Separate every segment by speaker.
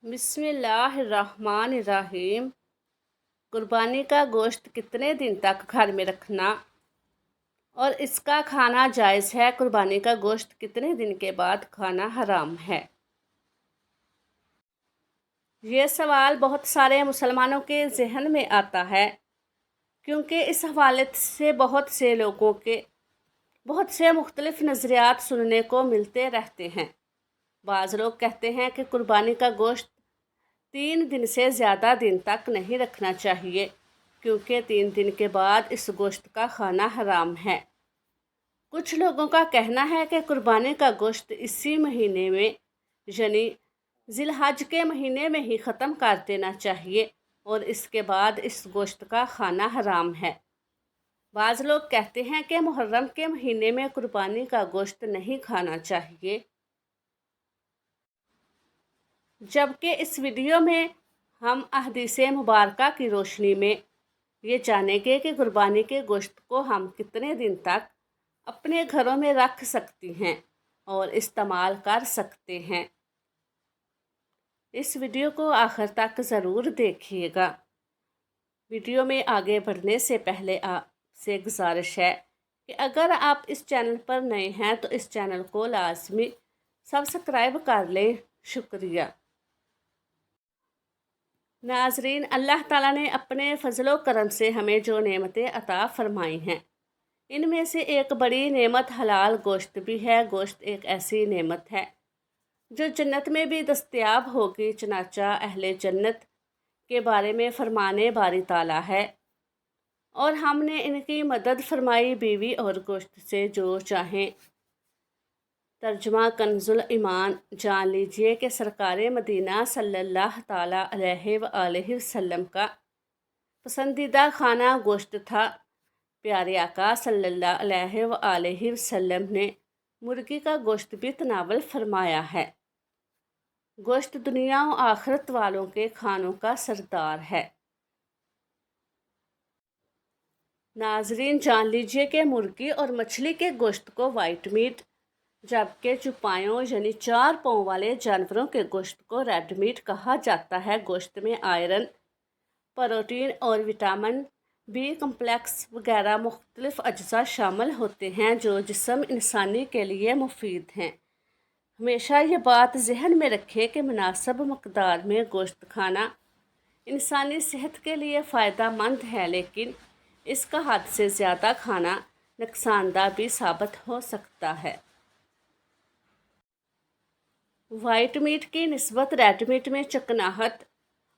Speaker 1: بسم اللہ الرحمن الرحیم۔ قربانی کا گوشت کتنے دن تک گھر میں رکھنا اور اس کا کھانا جائز ہے؟ قربانی کا گوشت کتنے دن کے بعد کھانا حرام ہے؟ یہ سوال بہت سارے مسلمانوں کے ذہن میں آتا ہے کیونکہ اس حوالے سے بہت سے لوگوں کے بہت سے مختلف نظریات سننے کو ملتے رہتے ہیں۔ بعض لوگ کہتے ہیں کہ قربانی کا گوشت 3 دن سے زیادہ دن تک نہیں رکھنا چاہیے کیونکہ 3 دن کے بعد اس گوشت کا کھانا حرام ہے۔ کچھ لوگوں کا کہنا ہے کہ قربانی کا گوشت اسی مہینے میں یعنی ذی الحج کے مہینے میں ہی ختم کر دینا چاہیے اور اس کے بعد اس گوشت کا کھانا حرام ہے۔ بعض لوگ کہتے ہیں کہ محرم کے مہینے میں قربانی کا گوشت نہیں کھانا چاہیے، جبکہ اس ویڈیو میں ہم احادیث مبارکہ کی روشنی میں یہ جانیں گے کہ قربانی کے گوشت کو ہم کتنے دن تک اپنے گھروں میں رکھ سکتی ہیں اور استعمال کر سکتے ہیں۔ اس ویڈیو کو آخر تک ضرور دیکھیے گا۔ ویڈیو میں آگے بڑھنے سے پہلے آپ سے گزارش ہے کہ اگر آپ اس چینل پر نئے ہیں تو اس چینل کو لازمی سبسکرائب کر لیں۔ شکریہ۔ ناظرین، اللہ تعالیٰ نے اپنے فضل و کرم سے ہمیں جو نعمتیں عطا فرمائی ہیں ان میں سے ایک بڑی نعمت حلال گوشت بھی ہے۔ گوشت ایک ایسی نعمت ہے جو جنت میں بھی دستیاب ہوگی، چنانچہ اہل جنت کے بارے میں فرمانے باری تعالیٰ ہے، اور ہم نے ان کی مدد فرمائی بیوی اور گوشت سے جو چاہیں۔ ترجمہ کنز الایمان۔ جان لیجئے کہ سرکار مدینہ صلی اللہ تعالیٰ علیہ وآلہ وسلم کا پسندیدہ کھانا گوشت تھا۔ پیارے آقا صلی اللہ علیہ وآلہ وسلم نے مرغی کا گوشت بھی تناول فرمایا ہے۔ گوشت دنیا و آخرت والوں کے کھانوں کا سردار ہے۔ ناظرین، جان لیجئے کہ مرغی اور مچھلی کے گوشت کو وائٹ میٹ، جبکہ چوپایوں یعنی 4 پاؤں والے جانوروں کے گوشت کو ریڈ میٹ کہا جاتا ہے۔ گوشت میں آئرن، پروٹین اور وٹامن بی کمپلیکس وغیرہ مختلف اجزاء شامل ہوتے ہیں جو جسم انسانی کے لیے مفید ہیں۔ ہمیشہ یہ بات ذہن میں رکھیں کہ مناسب مقدار میں گوشت کھانا انسانی صحت کے لیے فائدہ مند ہے، لیکن اس کا حد سے زیادہ کھانا نقصان دہ بھی ثابت ہو سکتا ہے۔ وائٹ میٹ کی نسبت ریڈ میٹ میں چکناہٹ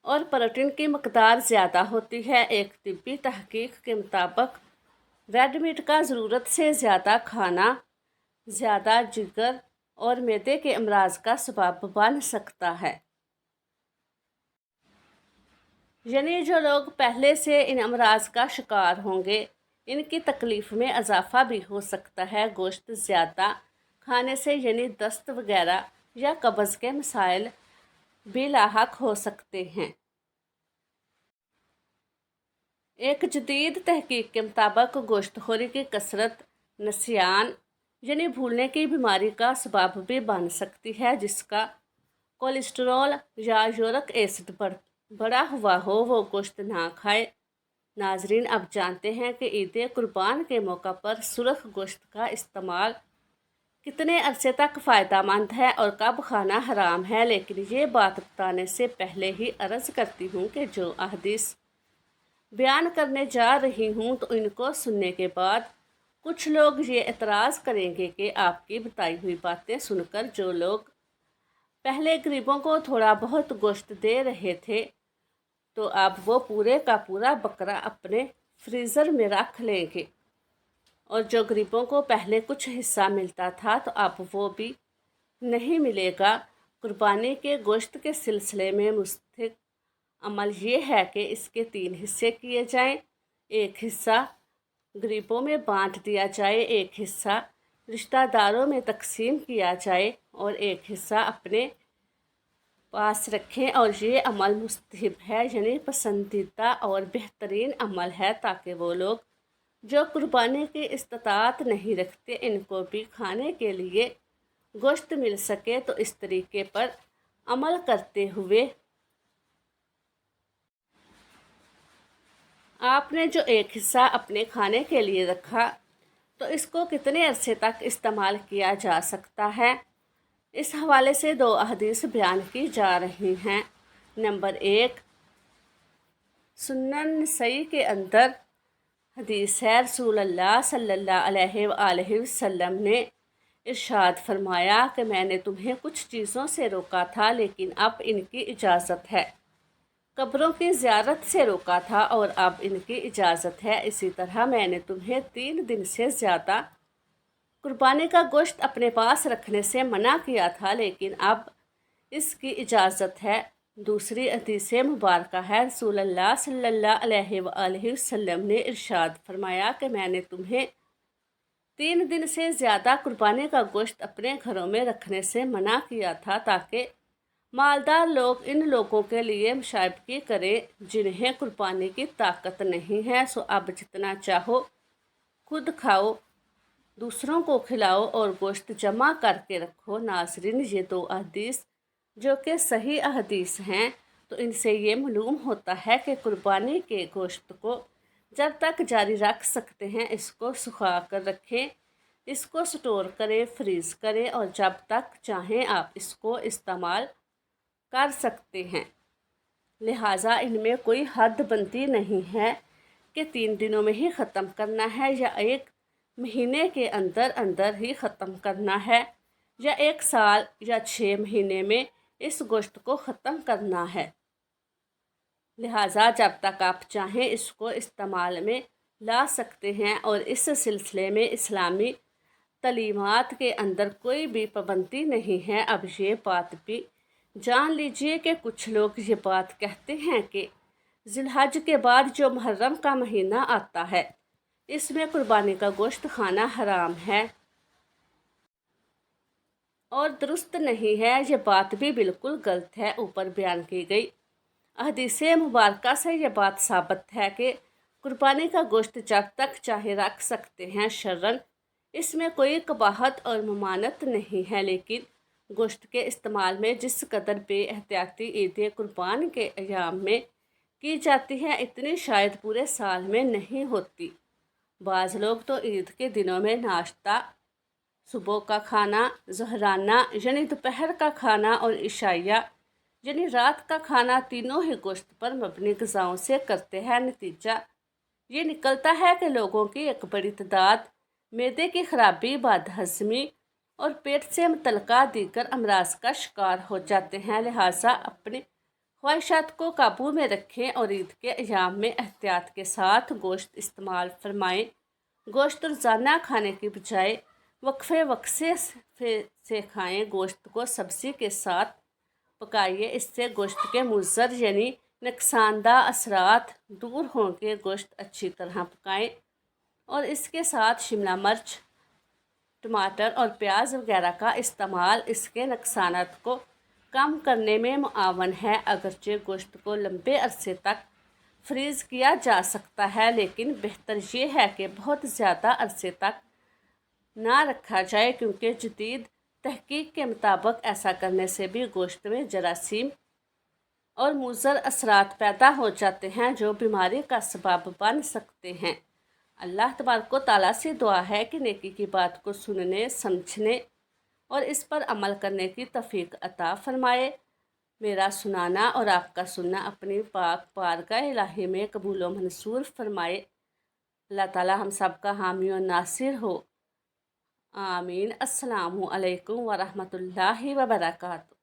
Speaker 1: اور پروٹین کی مقدار زیادہ ہوتی ہے۔ ایک طبی تحقیق کے مطابق ریڈ میٹ کا ضرورت سے زیادہ کھانا زیادہ جگر اور معدے کے امراض کا سبب بن سکتا ہے۔ یعنی جو لوگ پہلے سے ان امراض کا شکار ہوں گے ان کی تکلیف میں اضافہ بھی ہو سکتا ہے۔ گوشت زیادہ کھانے سے یعنی دست وغیرہ یا قبض کے مسائل بھی لاحق ہو سکتے ہیں۔ ایک جدید تحقیق کے مطابق گوشت خوری کی کثرت نسیان یعنی بھولنے کی بیماری کا سبب بھی بن سکتی ہے۔ جس کا کولیسٹرول یا یورک ایسڈ بڑھا ہوا ہو وہ گوشت نہ کھائے۔ ناظرین، اب جانتے ہیں کہ عید قربان کے موقع پر سرخ گوشت کا استعمال کتنے عرصے تک فائدہ مند ہے اور کب کھانا حرام ہے۔ لیکن یہ بات بتانے سے پہلے ہی عرض کرتی ہوں کہ جو احادیث بیان کرنے جا رہی ہوں تو ان کو سننے کے بعد کچھ لوگ یہ اعتراض کریں گے کہ آپ کی بتائی ہوئی باتیں سن کر جو لوگ پہلے غریبوں کو تھوڑا بہت گوشت دے رہے تھے تو اب وہ پورے کا پورا بکرا اپنے فریزر میں رکھ لیں گے، اور جو غریبوں کو پہلے کچھ حصہ ملتا تھا تو اب وہ بھی نہیں ملے گا۔ قربانی کے گوشت کے سلسلے میں مستحب عمل یہ ہے کہ اس کے 3 حصے کیے جائیں۔ ایک حصہ غریبوں میں بانٹ دیا جائے، ایک حصہ رشتہ داروں میں تقسیم کیا جائے اور ایک حصہ اپنے پاس رکھیں، اور یہ عمل مستحب ہے یعنی پسندیدہ اور بہترین عمل ہے تاکہ وہ لوگ جو قربانی کی استطاعت نہیں رکھتے ان کو بھی کھانے کے لیے گوشت مل سکے۔ تو اس طریقے پر عمل کرتے ہوئے آپ نے جو ایک حصہ اپنے کھانے کے لیے رکھا تو اس کو کتنے عرصے تک استعمال کیا جا سکتا ہے؟ اس حوالے سے 2 احادیث بیان کی جا رہی ہیں۔ نمبر 1، سنن نسائی کے اندر حدیث ہے، رسول اللہ صلی اللہ علیہ وآلہ وسلم نے ارشاد فرمایا کہ میں نے تمہیں کچھ چیزوں سے روکا تھا لیکن اب ان کی اجازت ہے۔ قبروں کی زیارت سے روکا تھا اور اب ان کی اجازت ہے۔ اسی طرح میں نے تمہیں 3 دن سے زیادہ قربانی کا گوشت اپنے پاس رکھنے سے منع کیا تھا لیکن اب اس کی اجازت ہے۔ دوسری حدیث مبارکہ ہے، رسول اللہ صلی اللہ علیہ وآلہ وسلم نے ارشاد فرمایا کہ میں نے تمہیں 3 دن سے زیادہ قربانی کا گوشت اپنے گھروں میں رکھنے سے منع کیا تھا تاکہ مالدار لوگ ان لوگوں کے لیے مشائبگی کریں جنہیں قربانی کی طاقت نہیں ہے، سو اب جتنا چاہو خود کھاؤ، دوسروں کو کھلاؤ اور گوشت جمع کر کے رکھو۔ ناظرین، یہ 2 احادیث جو کہ صحیح احادیث ہیں، تو ان سے یہ معلوم ہوتا ہے کہ قربانی کے گوشت کو جب تک جاری رکھ سکتے ہیں اس کو سکھا کر رکھیں، اس کو سٹور کریں، فریز کریں اور جب تک چاہیں آپ اس کو استعمال کر سکتے ہیں۔ لہٰذا ان میں کوئی حد بندی نہیں ہے کہ 3 دنوں میں ہی ختم کرنا ہے یا 1 مہینے کے اندر اندر ہی ختم کرنا ہے یا 1 سال یا 6 مہینے میں اس گوشت کو ختم کرنا ہے۔ لہٰذا جب تک آپ چاہیں اس کو استعمال میں لا سکتے ہیں اور اس سلسلے میں اسلامی تعلیمات کے اندر کوئی بھی پابندی نہیں ہے۔ اب یہ بات بھی جان لیجئے کہ کچھ لوگ یہ بات کہتے ہیں کہ ذی الحج کے بعد جو محرم کا مہینہ آتا ہے اس میں قربانی کا گوشت کھانا حرام ہے اور درست نہیں ہے۔ یہ بات بھی بالکل غلط ہے۔ اوپر بیان کی گئی احادیث مبارکہ سے یہ بات ثابت ہے کہ قربانی کا گوشت جب تک چاہے رکھ سکتے ہیں، شرعاً اس میں کوئی قباحت اور ممانعت نہیں ہے، لیکن گوشت کے استعمال میں جس قدر بے احتیاطی عید قربان کے ایام میں کی جاتی ہے اتنی شاید پورے سال میں نہیں ہوتی۔ بعض لوگ تو عید کے دنوں میں ناشتہ، صبح کا کھانا، ظہرانہ یعنی دوپہر کا کھانا اور عشائیہ یعنی رات کا کھانا تینوں ہی گوشت پر مبنی غذاؤں سے کرتے ہیں۔ نتیجہ یہ نکلتا ہے کہ لوگوں کی ایک بڑی تعداد معدے کی خرابی، بد ہضمی اور پیٹ سے متعلقہ دیگر امراض کا شکار ہو جاتے ہیں۔ لہٰذا اپنی خواہشات کو قابو میں رکھیں اور عید کے ایام میں احتیاط کے ساتھ گوشت استعمال فرمائیں۔ گوشت روزانہ کھانے کی بجائے وقفے وقفے سے کھائیں۔ گوشت کو سبزی کے ساتھ پکائیے، اس سے گوشت کے مضر یعنی نقصان دہ اثرات دور ہوں گے۔ گوشت اچھی طرح پکائیں اور اس کے ساتھ شملہ مرچ، ٹماٹر اور پیاز وغیرہ کا استعمال اس کے نقصانات کو کم کرنے میں معاون ہے۔ اگرچہ گوشت کو لمبے عرصے تک فریز کیا جا سکتا ہے لیکن بہتر یہ ہے کہ بہت زیادہ عرصے تک نہ رکھا جائے، کیونکہ جدید تحقیق کے مطابق ایسا کرنے سے بھی گوشت میں جراثیم اور مضر اثرات پیدا ہو جاتے ہیں جو بیماری کا سبب بن سکتے ہیں۔ اللہ تبارک و تعالیٰ سے دعا ہے کہ نیکی کی بات کو سننے، سمجھنے اور اس پر عمل کرنے کی توفیق عطا فرمائے۔ میرا سنانا اور آپ کا سننا اپنی پاک بارگاہ الہی میں قبول و منظور فرمائے۔ اللہ تعالیٰ ہم سب کا حامی و ناصر ہو، آمین۔ السلام علیکم ورحمۃ اللہ وبرکاتہ۔